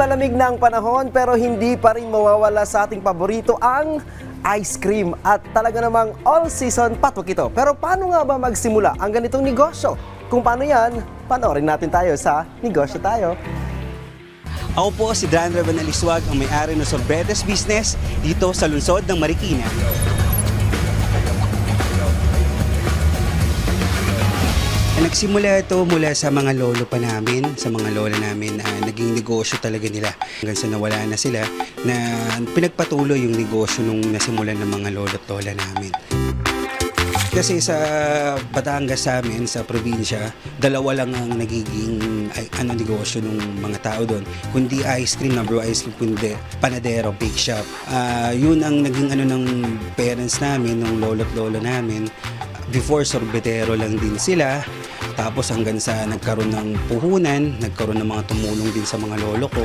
malamig na ang panahon pero hindi pa rin mawawala sa ating paborito ang ice cream. At talaga namang all-season patok ito. Pero paano nga ba magsimula ang ganitong negosyo? Kung paano yan, panoorin natin tayo sa Negosyo Tayo. Ako po si Dan Rabanaliswag, ang may-ari ng Sorbetes Business dito sa lungsod ng Marikina. Nagsimula ito mula sa mga lolo pa namin, sa mga lola namin na naging negosyo talaga nila. Hanggang sa nawala na sila, na pinagpatuloy yung negosyo nung nasimulan ng mga lolo at lola namin. Kasi sa Batangas sa amin, sa probinsya, dalawa lang ang nagiging negosyo ng mga tao doon. Kundi ice cream, na bro ice cream, kundi panadero, bake shop. Yun ang naging ng parents namin, ng lolo at lola namin. Before, sorbetero lang din sila. Tapos hanggang sa nagkaroon ng puhunan, nagkaroon ng mga tumulong din sa mga lolo ko.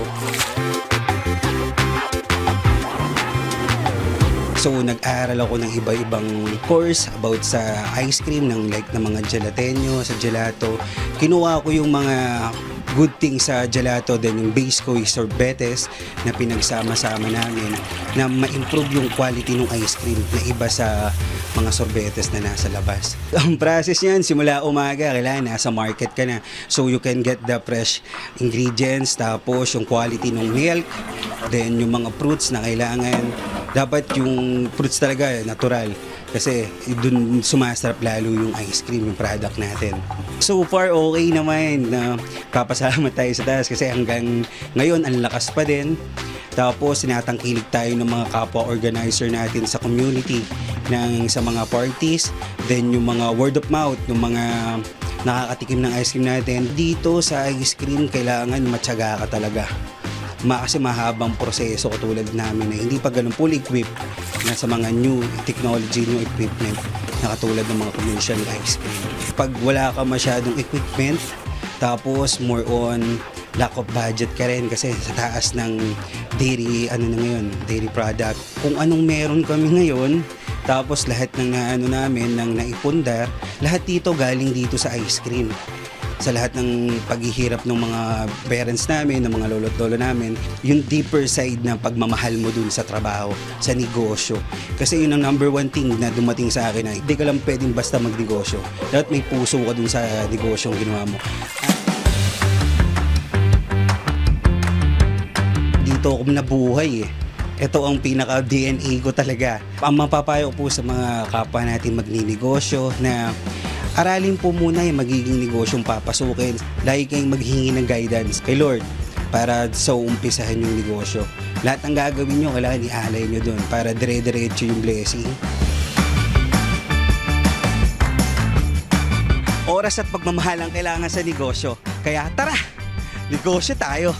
So nag-aaral ako ng iba-ibang course about sa ice cream, ng mga gelateño, sa gelato. Kinuha ko yung mga good things sa gelato, then yung base ko is sorbetes na pinagsama-sama namin na ma-improve yung quality ng ice cream na iba sa mga sorbetes na nasa labas. Ang process niyan, simula umaga, kailangan nasa market ka na. So you can get the fresh ingredients, tapos yung quality ng milk, then yung mga fruits na kailangan. Dapat yung fruits talaga natural. Kasi dun sumasarap lalo yung ice cream, yung product natin. So far, okay naman. Papasalamat tayo sa taas kasi hanggang ngayon, ang lakas pa din. Tapos, sinatangkilig tayo ng mga kapwa organizer natin sa community, sa mga parties. Then, yung mga word of mouth, yung mga nakakatikim ng ice cream natin. Dito sa ice cream, kailangan matyaga ka talaga. Kasi mahabang proseso katulad namin na hindi pa ganun fully equipped na sa mga new technology, new equipment na katulad ng mga commercial ice cream. Pag wala ka masyadong equipment, tapos more on lack of budget ka rin kasi sa taas ng dairy, dairy product. Kung anong meron kami ngayon, tapos lahat ng namin, ng naipundar, lahat dito galing dito sa ice cream. Sa lahat ng paghihirap ng mga parents namin, ng mga lolo't lolo namin, yung deeper side na pagmamahal mo dun sa trabaho, sa negosyo. Kasi yun ang number one thing na dumating sa akin na hindi ka lang pwedeng basta magnegosyo. Dapat may puso ka dun sa negosyong ginawa mo. Dito ako nabuhay eh. Ito ang pinaka-DNA ko talaga. Ang mapapayo po sa mga kapwa natin magninegosyo na aralin po muna yung magiging negosyong papasukin. Lagi kayong maghingi ng guidance kay Lord para sa umpisahan yung negosyo. Lahat ng gagawin nyo, kailangan ialay nyo dun para dire-diretso yung blessing. Oras at pagmamahal ang kailangan sa negosyo. Kaya tara, negosyo tayo!